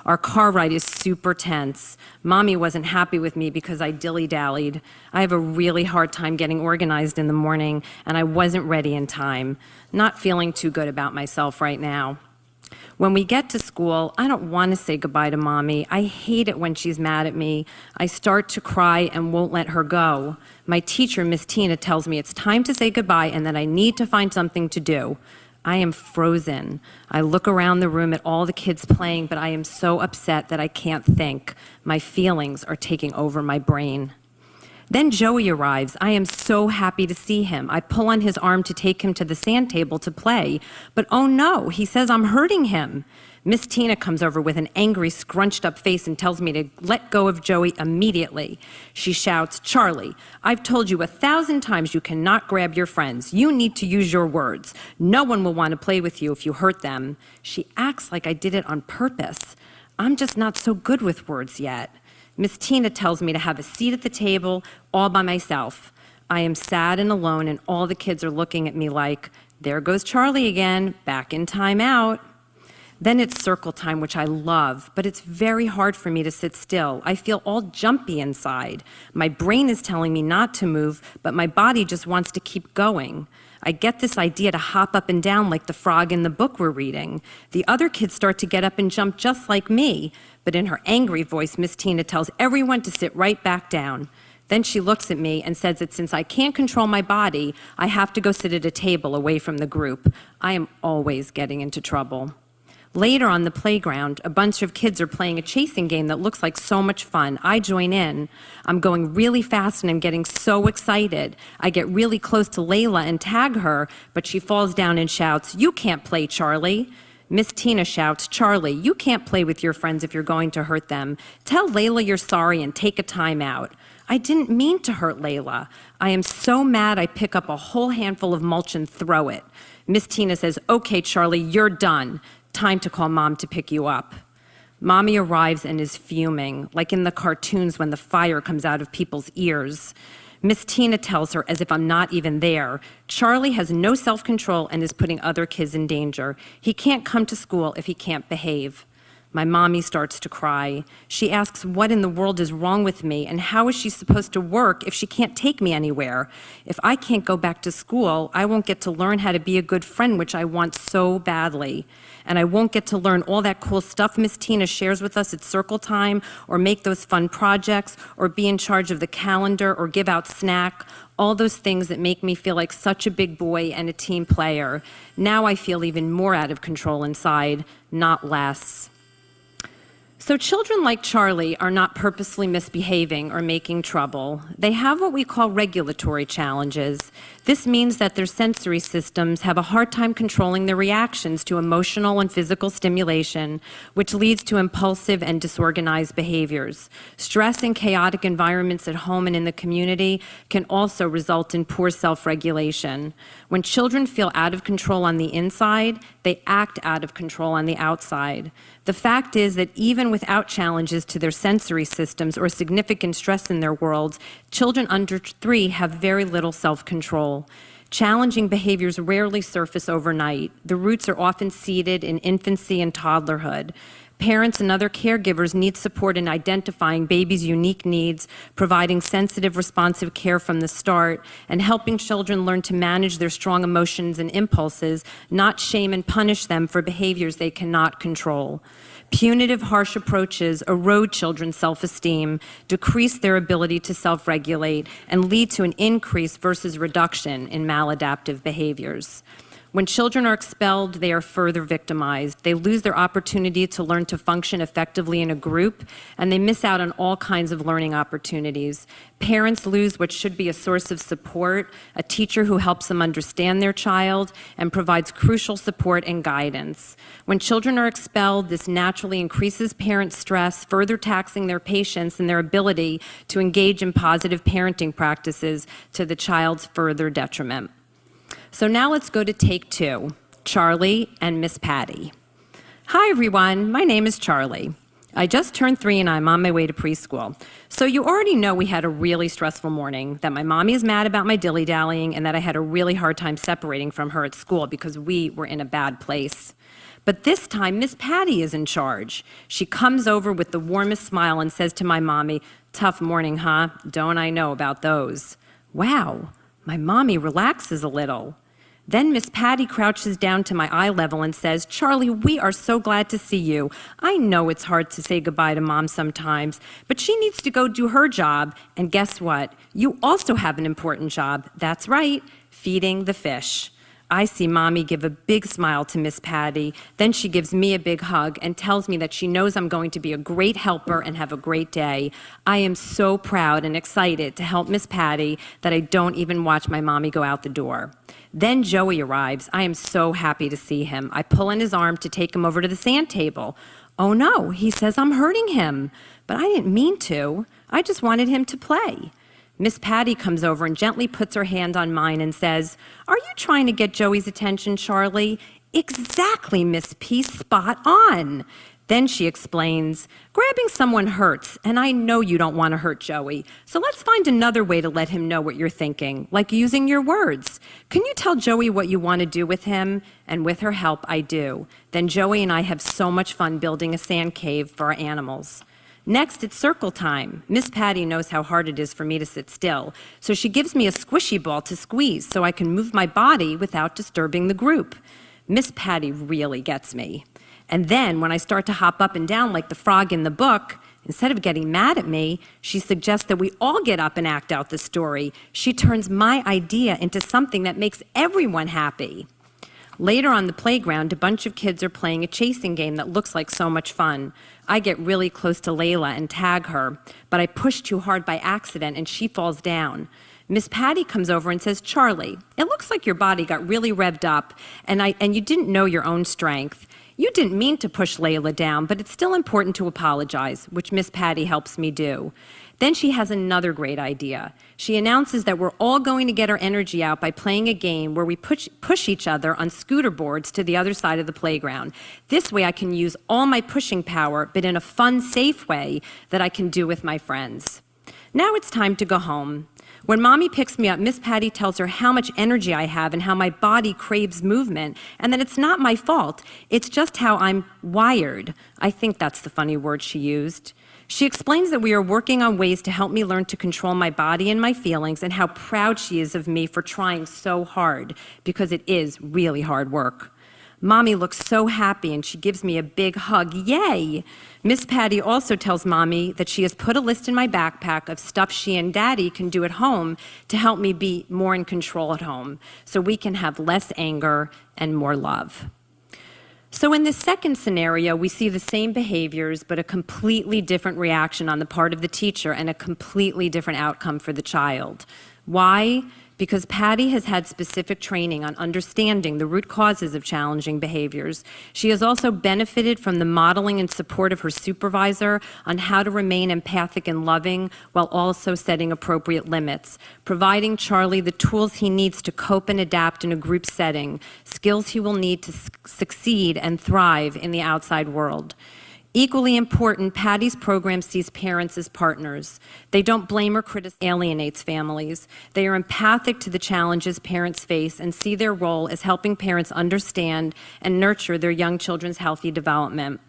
Our car ride is super tense. Mommy wasn't happy with me because I dilly-dallied. I have a really hard time getting organized in the morning, and I wasn't ready in time. Not feeling too good about myself right now. When we get to school, I don't want to say goodbye to Mommy. I hate it when she's mad at me. I start to cry and won't let her go. My teacher, Miss Tina, tells me it's time to say goodbye and that I need to find something to do. I am frozen. I look around the room at all the kids playing, but I am so upset that I can't think. My feelings are taking over my brain. Then Joey arrives. I am so happy to see him. I pull on his arm to take him to the sand table to play, but oh no, he says I'm hurting him. Miss Tina comes over with an angry, scrunched up face and tells me to let go of Joey immediately. She shouts, Charlie, I've told you 1,000 times you cannot grab your friends. You need to use your words. No one will want to play with you if you hurt them. She acts like I did it on purpose. I'm just not so good with words yet. Miss Tina tells me to have a seat at the table all by myself. I am sad and alone, and all the kids are looking at me like, there goes Charlie again, back in timeout. Then it's circle time, which I love, but it's very hard for me to sit still. I feel all jumpy inside. My brain is telling me not to move, but my body just wants to keep going. I get this idea to hop up and down like the frog in the book we're reading. The other kids start to get up and jump just like me, but in her angry voice, Miss Tina tells everyone to sit right back down. Then she looks at me and says that since I can't control my body, I have to go sit at a table away from the group. I am always getting into trouble. Later on the playground, a bunch of kids are playing a chasing game that looks like so much fun. I join in. I'm going really fast and I'm getting so excited. I get really close to Layla and tag her, but she falls down and shouts, you can't play, Charlie. Miss Tina shouts, Charlie, you can't play with your friends if you're going to hurt them. Tell Layla you're sorry and take a time out. I didn't mean to hurt Layla. I am so mad I pick up a whole handful of mulch and throw it. Miss Tina says, okay, Charlie, you're done. Time to call Mom to pick you up. Mommy arrives and is fuming, like in the cartoons when the fire comes out of people's ears. Miss Tina tells her, as if I'm not even there, Charlie has no self-control and is putting other kids in danger. He can't come to school if he can't behave. My mommy starts to cry. She asks what in the world is wrong with me and how is she supposed to work if she can't take me anywhere? If I can't go back to school, I won't get to learn how to be a good friend, which I want so badly. And I won't get to learn all that cool stuff Miss Tina shares with us at circle time, or make those fun projects, or be in charge of the calendar, or give out snack, all those things that make me feel like such a big boy and a team player. Now I feel even more out of control inside, not less. So children like Charlie are not purposely misbehaving or making trouble. They have what we call regulatory challenges. This means that their sensory systems have a hard time controlling their reactions to emotional and physical stimulation, which leads to impulsive and disorganized behaviors. Stress and chaotic environments at home and in the community can also result in poor self-regulation. When children feel out of control on the inside, they act out of control on the outside. The fact is that even without challenges to their sensory systems or significant stress in their worlds, children under 3 have very little self-control. Challenging behaviors rarely surface overnight. The roots are often seeded in infancy and toddlerhood. Parents and other caregivers need support in identifying babies' unique needs, providing sensitive, responsive care from the start, and helping children learn to manage their strong emotions and impulses, not shame and punish them for behaviors they cannot control. Punitive, harsh approaches erode children's self-esteem, decrease their ability to self-regulate, and lead to an increase versus reduction in maladaptive behaviors. When children are expelled, they are further victimized. They lose their opportunity to learn to function effectively in a group, and they miss out on all kinds of learning opportunities. Parents lose what should be a source of support, a teacher who helps them understand their child and provides crucial support and guidance. When children are expelled, this naturally increases parent stress, further taxing their patience and their ability to engage in positive parenting practices to the child's further detriment. So now let's go to take 2, Charlie and Miss Patty. Hi everyone, my name is Charlie. I just turned 3 and I'm on my way to preschool. So you already know we had a really stressful morning, that my mommy is mad about my dilly-dallying, and that I had a really hard time separating from her at school because we were in a bad place. But this time, Miss Patty is in charge. She comes over with the warmest smile and says to my mommy, "Tough morning, huh? Don't I know about those?" Wow, my mommy relaxes a little. Then Miss Patty crouches down to my eye level and says, "Charlie, we are so glad to see you. I know it's hard to say goodbye to Mom sometimes, but she needs to go do her job. And guess what? You also have an important job. That's right, feeding the fish." I see Mommy give a big smile to Miss Patty. Then she gives me a big hug and tells me that she knows I'm going to be a great helper and have a great day. I am so proud and excited to help Miss Patty that I don't even watch my mommy go out the door. Then Joey arrives. I am so happy to see him. I pull in his arm to take him over to the sand table. Oh no, he says I'm hurting him. But I didn't mean to. I just wanted him to play. Miss Patty comes over and gently puts her hand on mine and says, "Are you trying to get Joey's attention, Charlie?" "Exactly, Miss P, spot on." Then she explains, "Grabbing someone hurts, and I know you don't want to hurt Joey. So let's find another way to let him know what you're thinking, like using your words. Can you tell Joey what you want to do with him?" And with her help, I do. Then Joey and I have so much fun building a sand cave for our animals. Next, it's circle time. Miss Patty knows how hard it is for me to sit still, so she gives me a squishy ball to squeeze so I can move my body without disturbing the group. Miss Patty really gets me. And then, when I start to hop up and down like the frog in the book, instead of getting mad at me, she suggests that we all get up and act out the story. She turns my idea into something that makes everyone happy. Later on the playground, a bunch of kids are playing a chasing game that looks like so much fun. I get really close to Layla and tag her, but I push too hard by accident and she falls down. Miss Patty comes over and says, "Charlie, it looks like your body got really revved up and you didn't know your own strength. You didn't mean to push Layla down, but it's still important to apologize," which Miss Patty helps me do. Then she has another great idea. She announces that we're all going to get our energy out by playing a game where we push each other on scooter boards to the other side of the playground. This way I can use all my pushing power, but in a fun, safe way that I can do with my friends. Now it's time to go home. When Mommy picks me up, Miss Patty tells her how much energy I have and how my body craves movement, and that it's not my fault. It's just how I'm wired. I think that's the funny word she used. She explains that we are working on ways to help me learn to control my body and my feelings, and how proud she is of me for trying so hard, because it is really hard work. Mommy looks so happy and she gives me a big hug. Yay! Miss Patty also tells Mommy that she has put a list in my backpack of stuff she and Daddy can do at home to help me be more in control at home, so we can have less anger and more love. So in this second scenario, we see the same behaviors, but a completely different reaction on the part of the teacher and a completely different outcome for the child. Why? Because Patty has had specific training on understanding the root causes of challenging behaviors. She has also benefited from the modeling and support of her supervisor on how to remain empathic and loving while also setting appropriate limits, providing Charlie the tools he needs to cope and adapt in a group setting, skills he will need to succeed and thrive in the outside world. Equally important, Patty's program sees parents as partners. They don't blame or criticize, alienates families. They are empathic to the challenges parents face and see their role as helping parents understand and nurture their young children's healthy development.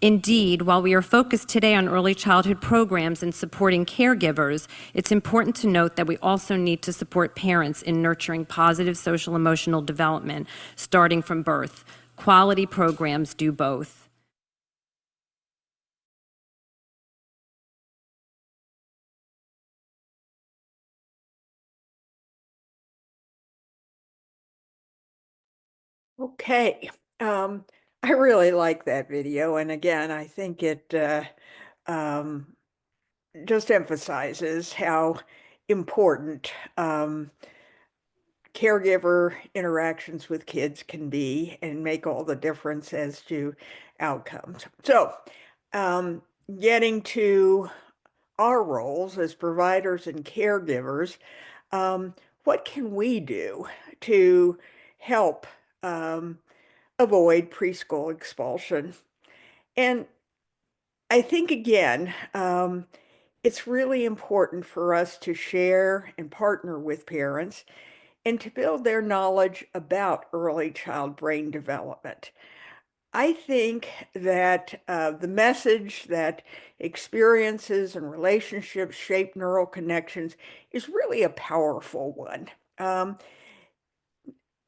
Indeed, while we are focused today on early childhood programs and supporting caregivers, it's important to note that we also need to support parents in nurturing positive social emotional development, starting from birth. Quality programs do both. Okay. I really like that video. And again, I think it um, just emphasizes how important caregiver interactions with kids can be and make all the difference as to outcomes. So, um, getting to our roles as providers and caregivers, um, what can we do to help avoid preschool expulsion? And I think, again, it's really important for us to share and partner with parents and to build their knowledge about early child brain development. I think that the message that experiences and relationships shape neural connections is really a powerful one. Um,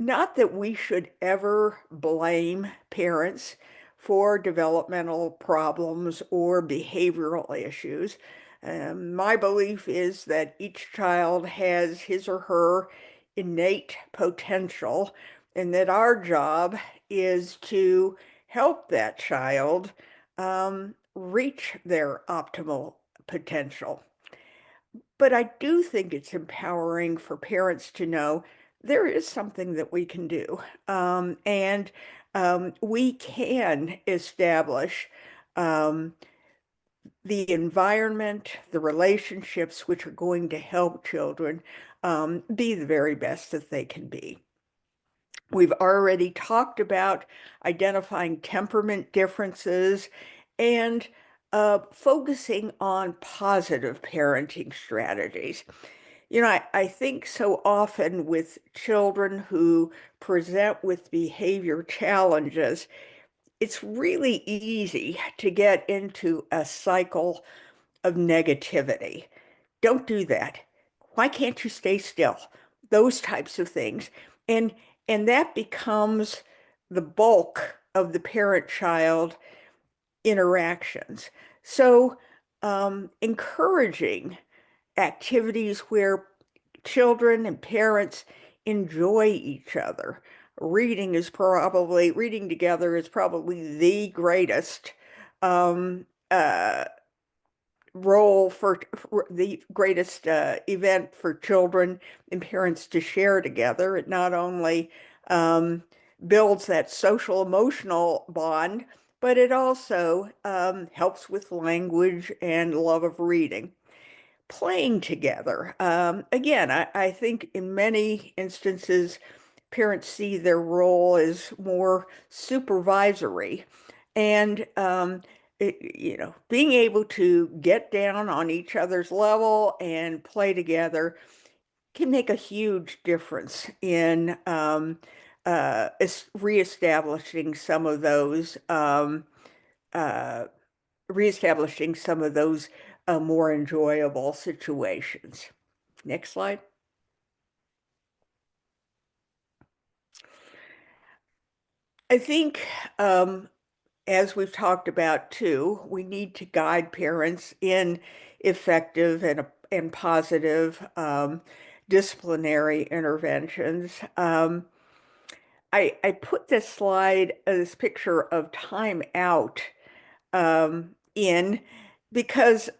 Not that we should ever blame parents for developmental problems or behavioral issues. My belief is that each child has his or her innate potential, and that our job is to help that child reach their optimal potential. But I do think it's empowering for parents to know there is something that we can do. And we can establish um, the environment, the relationships which are going to help children be the very best that they can be. We've already talked about identifying temperament differences and focusing on positive parenting strategies. You know, I think so often with children who present with behavior challenges, it's really easy to get into a cycle of negativity. Don't do that. Why can't you stay still? Those types of things. And and that becomes the bulk of the parent-child interactions. So encouraging activities where children and parents enjoy each other. Reading together is probably the greatest um, uh, role for the greatest event for children and parents to share together. It not only um, builds that social emotional bond, but it also helps with language and love of reading. playing together. Again, I think in many instances, parents see their role as more supervisory. And, being able to get down on each other's level and play together can make a huge difference in reestablishing some of those uh, reestablishing some of those more enjoyable situations. Next slide. I think, as we've talked about too, we need to guide parents in effective and positive disciplinary interventions. I put this slide, this picture of time out in because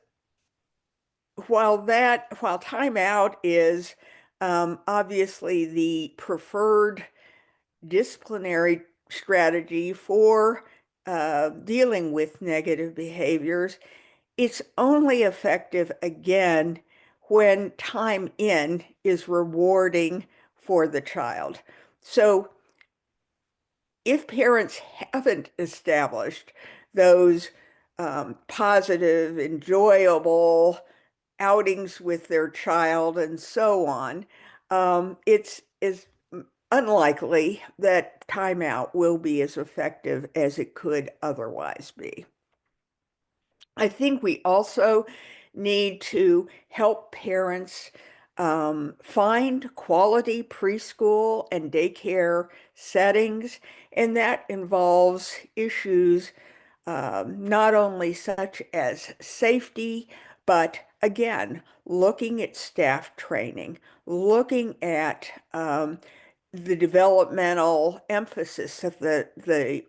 while timeout is obviously the preferred disciplinary strategy for dealing with negative behaviors, it's only effective again when time in is rewarding for the child. So if parents haven't established those positive, enjoyable outings with their child and so on, it's unlikely that timeout will be as effective as it could otherwise be. I think we also need to help parents find quality preschool and daycare settings, and that involves issues not only such as safety, but again, looking at staff training, looking at the developmental emphasis of the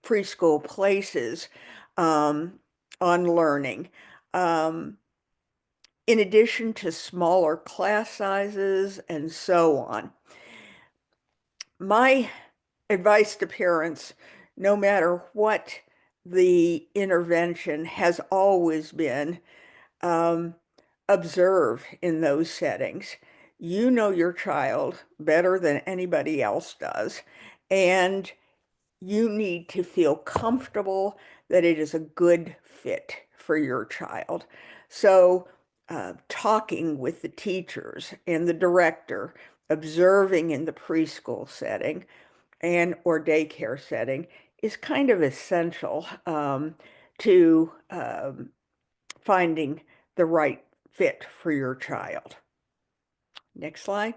preschool places on learning. In addition to smaller class sizes and so on. My advice to parents, no matter what the intervention, has always been observe in those settings. You know your child better than anybody else does, and you need to feel comfortable that it is a good fit for your child. So, talking with the teachers and the director, observing in the preschool setting and or daycare setting is kind of essential to finding the right fit for your child. Next slide.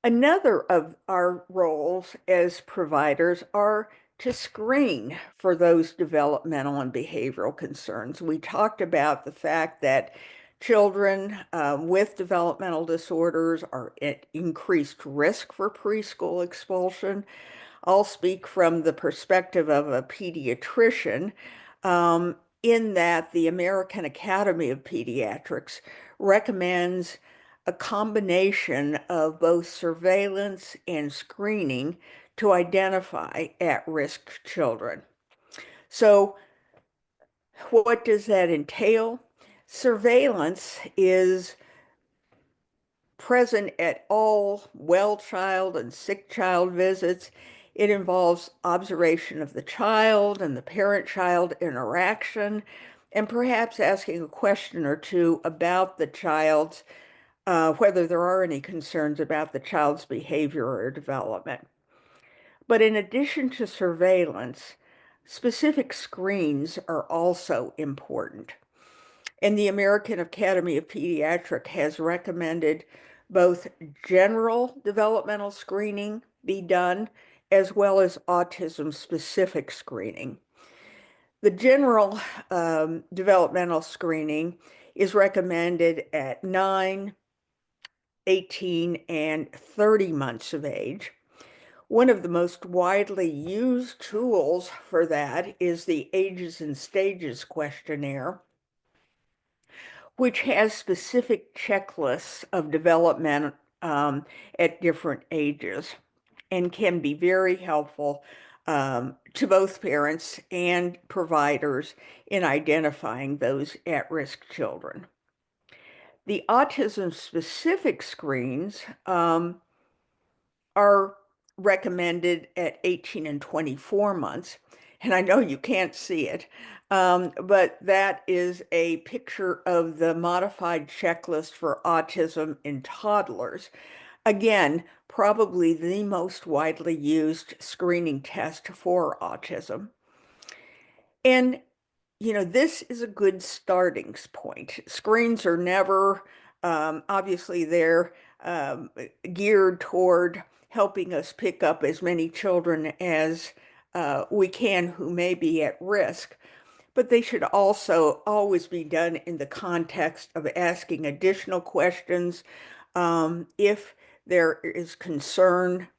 Another of our roles as providers are to screen for those developmental and behavioral concerns. We talked about the fact that children with developmental disorders are at increased risk for preschool expulsion. I'll speak from the perspective of a pediatrician, in that the American Academy of Pediatrics recommends a combination of both surveillance and screening to identify at-risk children. So what does that entail? Surveillance is present at all well child and sick child visits. It involves observation of the child and the parent-child interaction, and perhaps asking a question or two about the child's whether there are any concerns about the child's behavior or development. But in addition to surveillance, specific screens are also important. And the American Academy of Pediatrics has recommended both general developmental screening be done as well as autism-specific screening. The general developmental screening is recommended at 9, 18, and 30 months of age. One of the most widely used tools for that is the Ages and Stages questionnaire, which has specific checklists of development at different ages and can be very helpful to both parents and providers in identifying those at-risk children. The autism-specific screens are recommended at 18 and 24 months. And I know you can't see it, but that is a picture of the modified checklist for autism in toddlers. Again, probably the most widely used screening test for autism. And this is a good starting point. Screens are never, obviously, they're geared toward helping us pick up as many children as we can who may be at risk. But they should also always be done in the context of asking additional questions if there is concern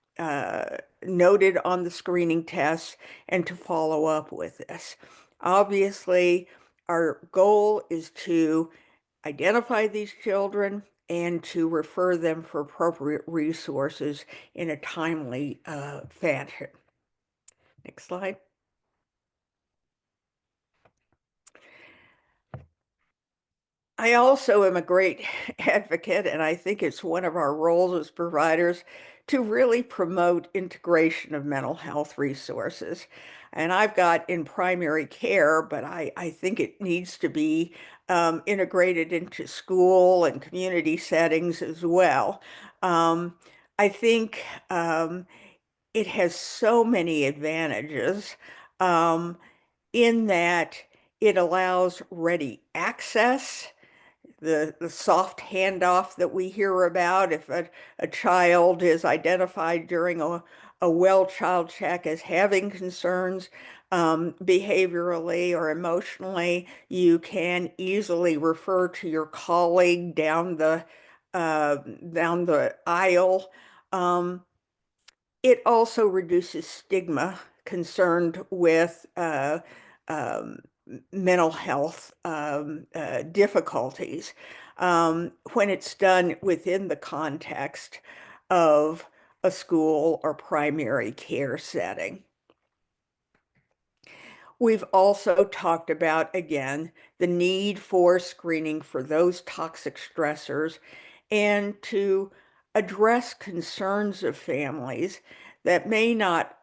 noted on the screening test, and to follow up with this. Obviously, our goal is to identify these children and to refer them for appropriate resources in a timely fashion. Next slide. I also am a great advocate, and I think it's one of our roles as providers to really promote integration of mental health resources. And I've got in primary care, but I think it needs to be integrated into school and community settings as well. I think it has so many advantages in that it allows ready access, the soft handoff that we hear about if a child is identified during a well child check as having concerns behaviorally or emotionally, you can easily refer to your colleague down the aisle. It also reduces stigma concerned with mental health difficulties when it's done within the context of a school or primary care setting. We've also talked about, again, the need for screening for those toxic stressors and to address concerns of families that may not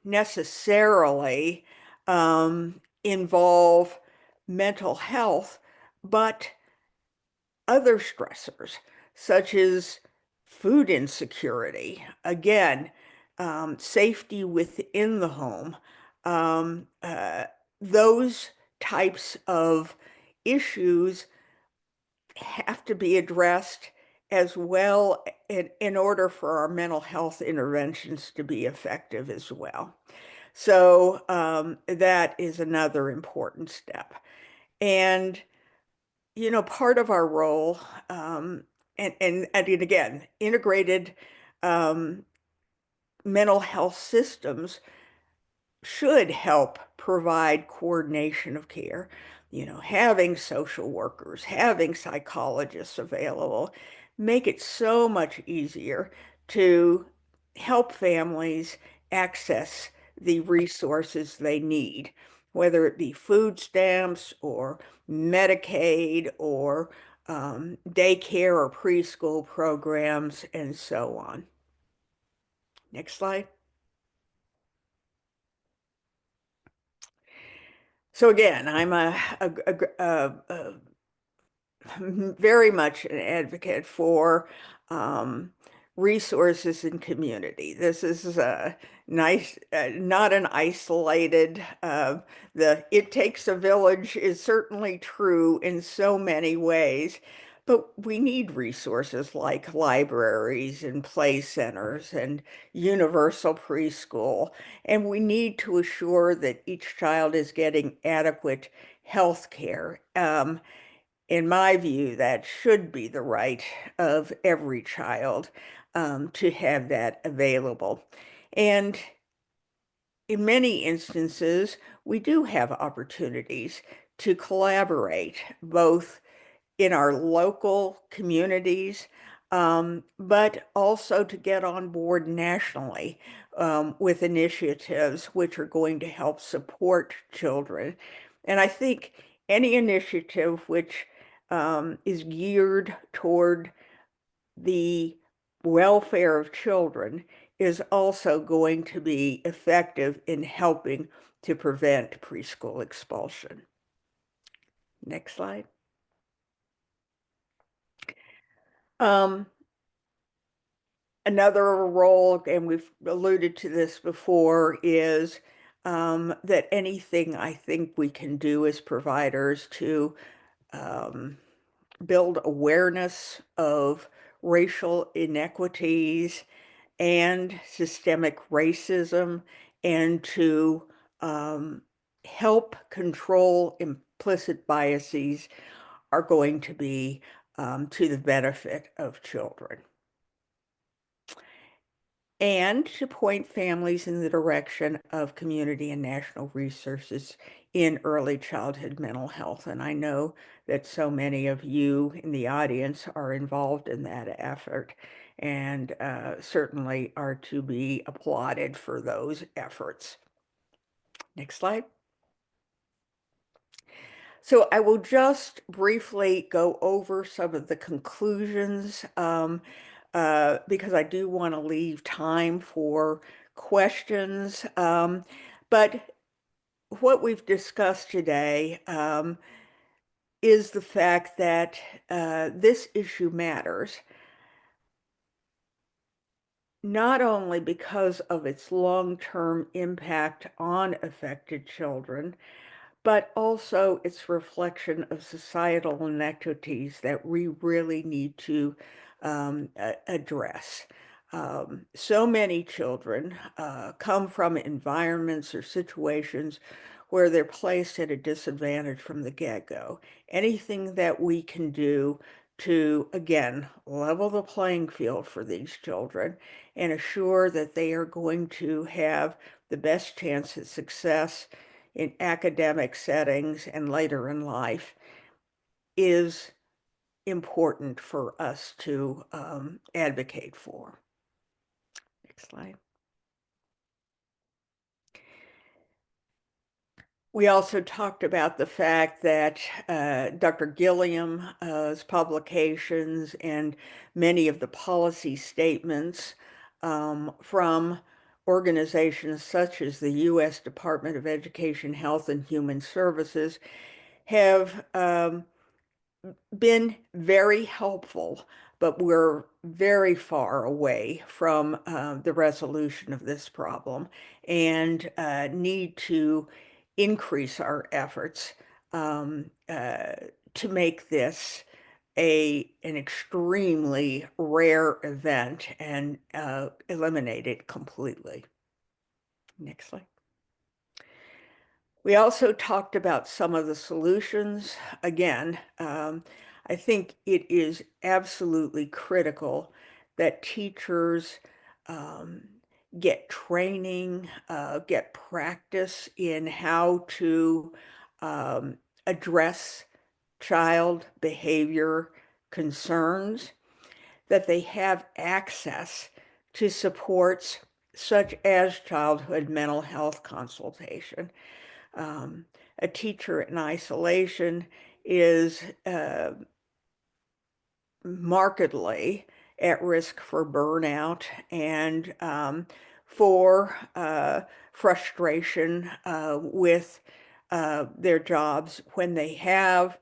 necessarily involve mental health, but other stressors, such as food insecurity, again, safety within the home, those types of issues have to be addressed as well in order for our mental health interventions to be effective as well. So that is another important step. And, part of our role, and again, integrated mental health systems should help provide coordination of care. Having social workers, having psychologists available, make it so much easier to help families access the resources they need, whether it be food stamps or Medicaid or daycare or preschool programs and so on. Next slide. So again, I'm very much an advocate for resources and community. This is a nice, not an isolated, it takes a village is certainly true in so many ways, but we need resources like libraries and play centers and universal preschool, and we need to assure that each child is getting adequate health care. In my view, that should be the right of every child to have that available. And in many instances, we do have opportunities to collaborate both in our local communities but also to get on board nationally with initiatives which are going to help support children. And I think any initiative which is geared toward the welfare of children is also going to be effective in helping to prevent preschool expulsion. Next slide. Another role, and we've alluded to this before, is that anything I think we can do as providers to build awareness of racial inequities and systemic racism, and to help control implicit biases are going to be to the benefit of children. And to point families in the direction of community and national resources in early childhood mental health. And I know that so many of you in the audience are involved in that effort, and certainly are to be applauded for those efforts. Next slide. So I will just briefly go over some of the conclusions because I do want to leave time for questions. But what we've discussed today is the fact that this issue matters, not only because of its long-term impact on affected children, but also its reflection of societal inequities that we really need to address. So many children come from environments or situations where they're placed at a disadvantage from the get-go. Anything that we can do to, again, level the playing field for these children and assure that they are going to have the best chance at success in academic settings and later in life is important for us to advocate for. Next slide. We also talked about the fact that Dr. Gilliam's publications and many of the policy statements from organizations such as the U.S. Department of Education, Health, and Human Services have been very helpful, but we're very far away from the resolution of this problem, and need to increase our efforts to make this an extremely rare event and eliminate it completely. Next slide. We also talked about some of the solutions. Again, I think it is absolutely critical that teachers get training, get practice in how to address child behavior concerns, that they have access to supports such as childhood mental health consultation. A teacher in isolation is markedly at risk for burnout and for frustration with their jobs. When they have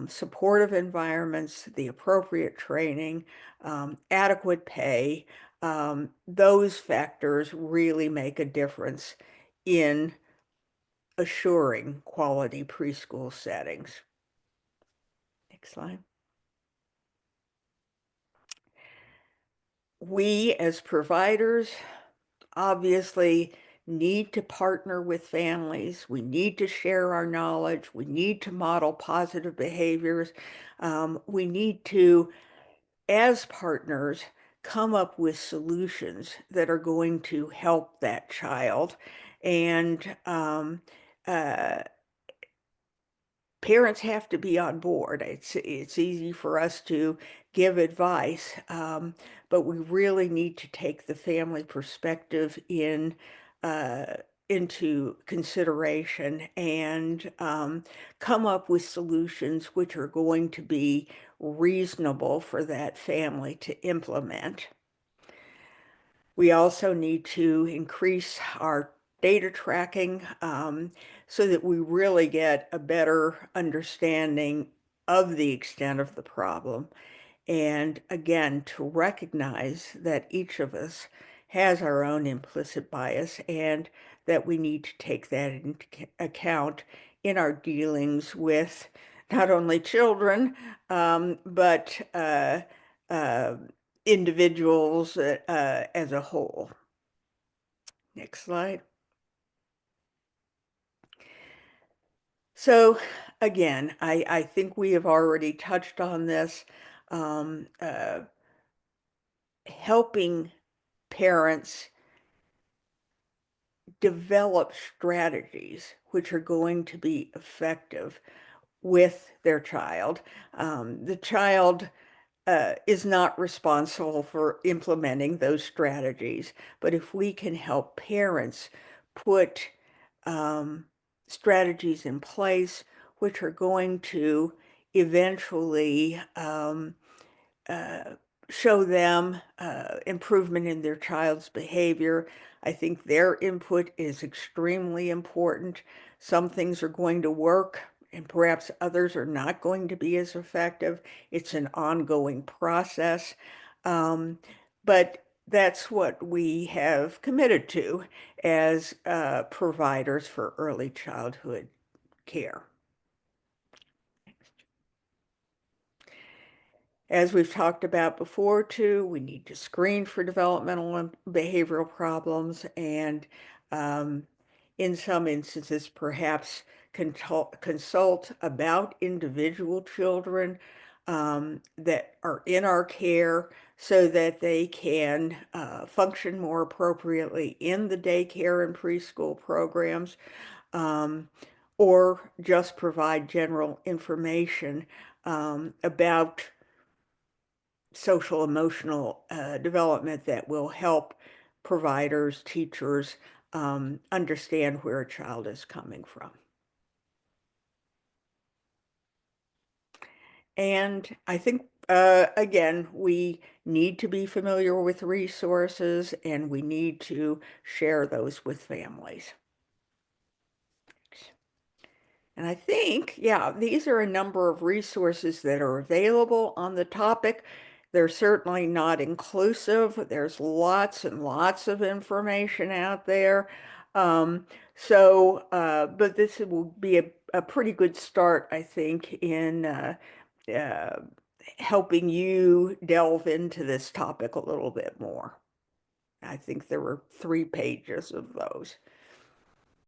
supportive environments, the appropriate training, adequate pay, those factors really make a difference in assuring quality preschool settings. Next slide. We as providers obviously need to partner with families. We need to share our knowledge. We need to model positive behaviors. We need to, as partners, come up with solutions that are going to help that child and parents have to be on board. It's easy for us to give advice, but we really need to take the family perspective into consideration and come up with solutions which are going to be reasonable for that family to implement. We also need to increase our data tracking so that we really get a better understanding of the extent of the problem. And again, to recognize that each of us has our own implicit bias and that we need to take that into account in our dealings with not only children, but uh, individuals as a whole. Next slide. So again, I think we have already touched on this. Helping parents develop strategies which are going to be effective with their child. The child is not responsible for implementing those strategies, but if we can help parents put strategies in place which are going to eventually uh, show them improvement in their child's behavior. I think their input is extremely important. Some things are going to work and perhaps others are not going to be as effective. It's an ongoing process. But that's what we have committed to as providers for early childhood care. As we've talked about before, too, we need to screen for developmental and behavioral problems and in some instances, perhaps consult about individual children that are in our care so that they can function more appropriately in the daycare and preschool programs, or just provide general information about social emotional development that will help providers, teachers understand where a child is coming from. And I think, again, we need to be familiar with resources and we need to share those with families. And I think, yeah, these are a number of resources that are available on the topic. They're certainly not inclusive. There's lots and lots of information out there. But this will be a pretty good start, I think, in uh, helping you delve into this topic a little bit more. I think there were 3 pages of those.